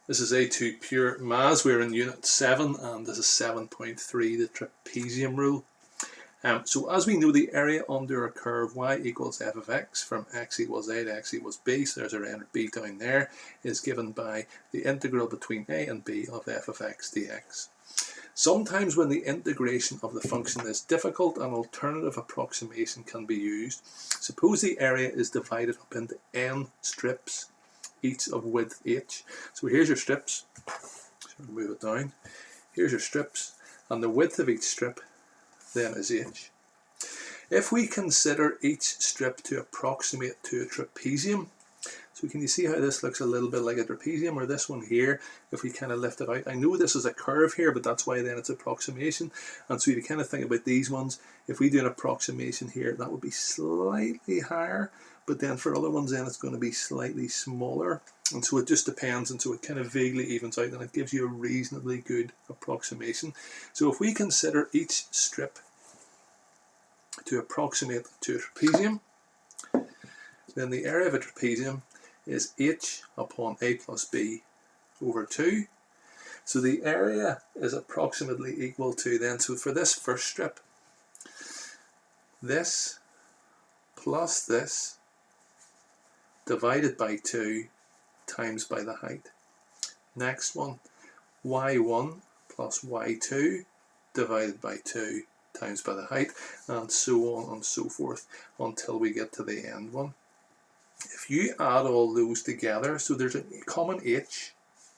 This is A2Pure Maths. We're in Unit 7 and this is 7.3, the Trapezium Rule. So as we know, the area under a curve y equals f of x from x equals a to x equals b, so there's our end of b down there, is given by the integral between a and b of f of x dx. Sometimes when the integration of the function is difficult, an alternative approximation can be used. Suppose the area is divided up into n strips, each of width h. So here's your strips. So move it down. Here's your strips, and the width of each strip then is h. If we consider each strip to approximate to a trapezium, so can you see how this looks a little bit like a trapezium, or this one here, if we kind of lift it out? I know this is a curve here, but that's why then it's approximation. And so you kind of think about these ones, if we do an approximation here, that would be slightly higher, but then for other ones then it's going to be slightly smaller. And so it just depends, and so it kind of vaguely evens out, and it gives you a reasonably good approximation. So if we consider each strip to approximate to a trapezium, then the area of a trapezium is h upon a plus b over 2. So the area is approximately equal to then, so for this first strip, this plus this divided by 2 times by the height. Next one, y1 plus y2 divided by 2 times by the height, and so on and so forth until we get to the end one. If you add all those together, so there's a common h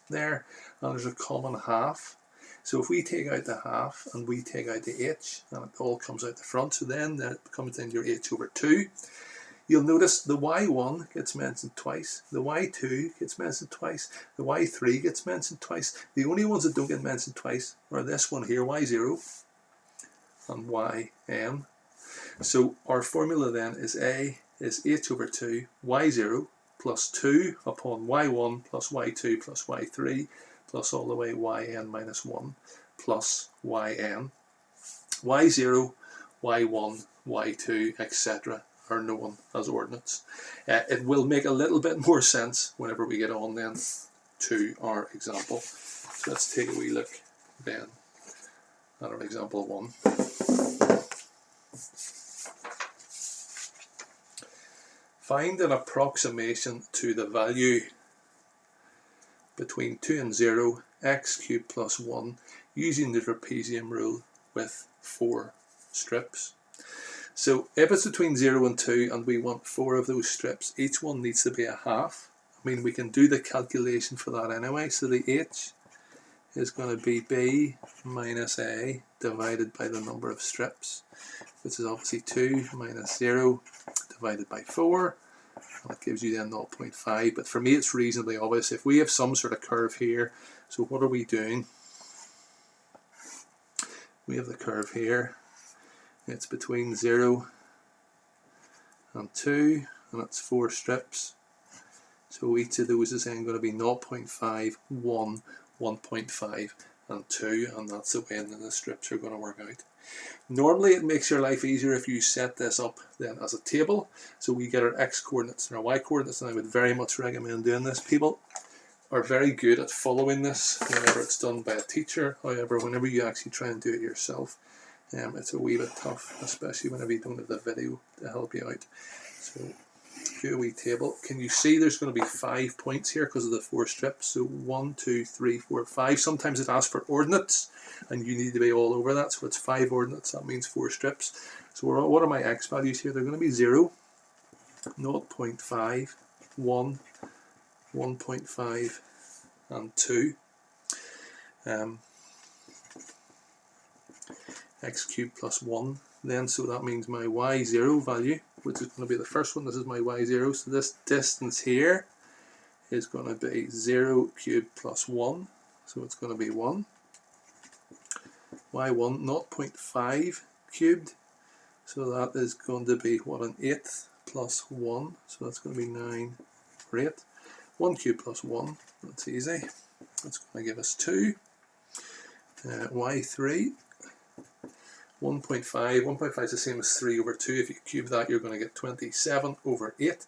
there, and there's a common half. So if we take out the half and we take out the h, and it all comes out the front, so then that comes in your h over 2. You'll notice the y1 gets mentioned twice, the y2 gets mentioned twice, the y3 gets mentioned twice. The only ones that don't get mentioned twice are this one here, y0 and yn. So our formula then is a is h over 2 y0 plus 2 upon y1 plus y2 plus y3 plus all the way yn minus 1 plus yn. y0, y1, y2, etc. are known as ordinates. It will make a little bit more sense whenever we get on then to our example. So let's take a wee look then at our example 1. Find an approximation to the value between 2 and 0, x cubed plus 1, using the trapezium rule with 4 strips. So if it's between 0 and 2 and we want 4 of those strips, each one needs to be a half. I mean, we can do the calculation for that anyway. So the h is going to be b minus a divided by the number of strips, which is obviously 2 minus 0 divided by 4, and that gives you then 0.5. But for me it's reasonably obvious. If we have some sort of curve here, so what are we doing? We have the curve here. It's between 0 and 2, and that's 4 strips. So each of those is then going to be 0.5, 1, 1.5 and 2, and that's the way then the strips are going to work out. Normally it makes your life easier if you set this up then as a table. So we get our x coordinates and our y coordinates, and I would very much recommend doing this. People are very good at following this whenever it's done by a teacher. However, whenever you actually try and do it yourself, it's a wee bit tough, especially whenever you don't have the video to help you out. So do a wee table. Can you see there's going to be 5 points here because of the 4 strips? So 1, 2, 3, 4, 5. Sometimes it asks for ordinates and you need to be all over that. So it's 5 ordinates, that means 4 strips. So what are my x values here? They're going to be 0, 0.5, 1, 1.5 and 2. X cubed plus 1 then, so that means my y0 value, which is going to be the first one, this is my y0, so this distance here is going to be 0 cubed plus 1, so it's going to be 1. y1, 0.5 cubed, so that is going to be what, an 8 plus 1, so that's going to be 9 or 8. 1 cubed plus 1, that's easy, that's going to give us 2. y3, 1.5 is the same as 3 over 2. If you cube that, you're going to get 27 over 8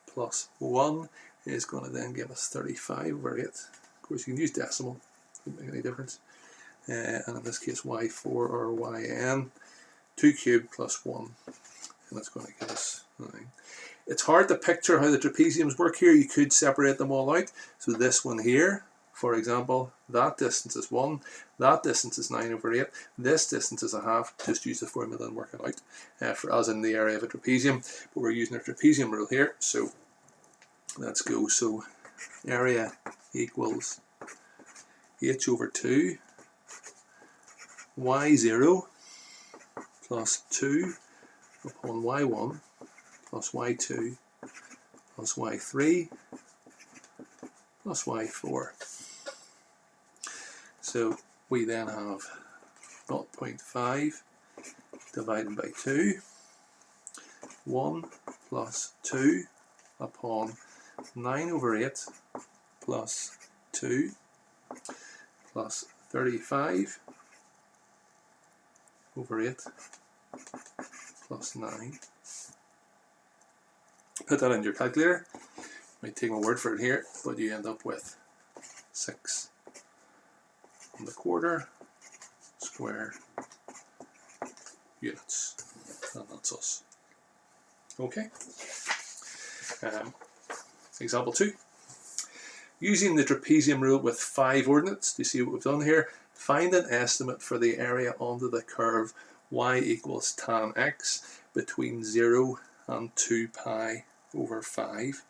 plus 1 is going to then give us 35 over 8. Of course, you can use decimal, doesn't make any difference. And in this case, y4 or yn, 2 cubed plus 1, and that's going to give us 9. It's hard to picture how the trapeziums work here. You could separate them all out. So this one here, for example, that distance is 1, that distance is 9 over 8, this distance is a half. Just use the formula and work it out, as in the area of a trapezium. But we're using our trapezium rule here, so let's go. So area equals h over 2 y0 plus 2 upon y1 plus y2 plus y3 plus y4. So we then have 0.5 divided by 2, 1 plus 2 upon 9 over 8 plus 2 plus 35 over 8 plus 9. Put that in your calculator. Might take my word for it here, but you end up with 6¼ square units, and that's us. Okay. Example 2. Using the trapezium rule with 5 ordinates, do you see what we've done here? Find an estimate for the area under the curve y equals tan x between 0 and 2 pi over 5.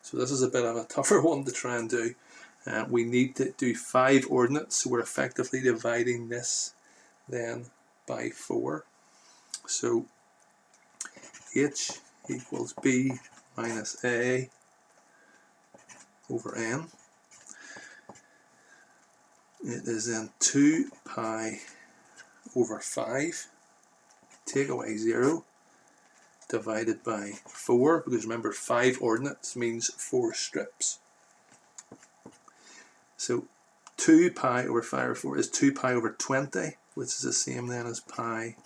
So this is a bit of a tougher one to try and do. We need to do 5 ordinates, so we're effectively dividing this then by 4. So h equals b minus a over n. It is then 2 pi over 5, take away 0, divided by 4, because remember 5 ordinates means 4 strips. So 2 pi over 5 over 4 is 2 pi over 20, which is the same then as pi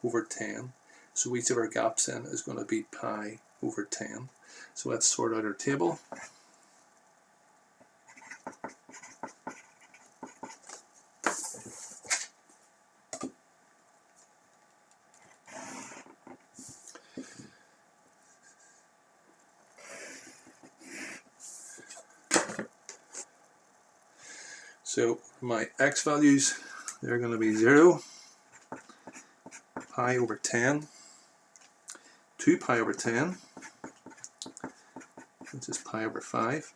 over 10. So each of our gaps in is going to be pi over 10. So let's sort out our table. So my x values, they're going to be 0, pi over 10, 2 pi over 10, which is pi over 5,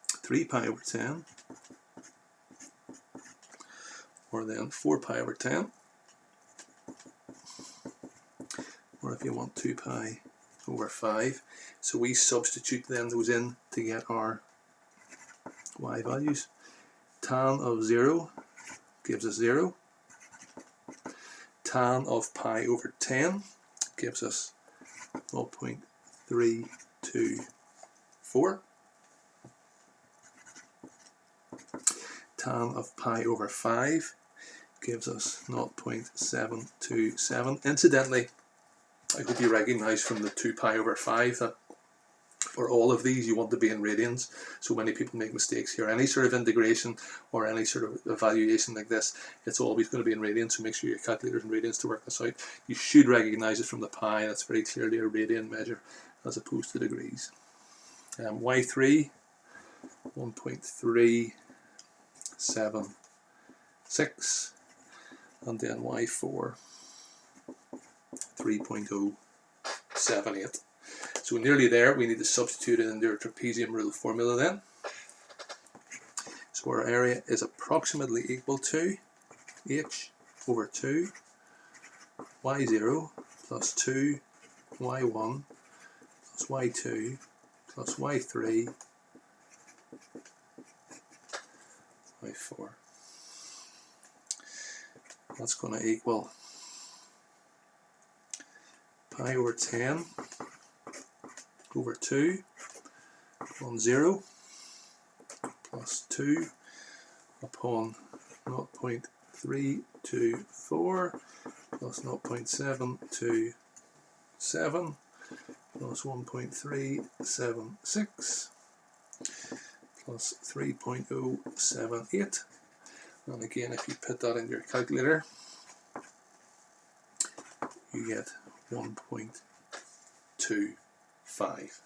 3 pi over 10, or then 4 pi over 10, or if you want 2 pi over 5. So we substitute then those in to get our y values. Tan of 0 gives us 0. Tan of pi over 10 gives us 0.324. Tan of pi over 5 gives us 0.727. Incidentally, I hope you recognize from the 2 pi over 5 that for all of these you want to be in radians. So many people make mistakes here. Any sort of integration or any sort of evaluation like this, it's always going to be in radians, so make sure your calculator's in radians to work this out. You should recognize it from the pi. That's very clearly a radian measure as opposed to degrees. Y3, 1.376, and then Y4, 3.078. So nearly there. We need to substitute it into our trapezium rule formula then. So our area is approximately equal to h over 2 y0 plus 2 y1 plus y2 plus y3 y4. That's going to equal pi over 10 over 2 on 0 plus 2 upon 0.324 plus 0.727 plus 1.376 plus 3.078. And again, if you put that into your calculator, you get 1.25.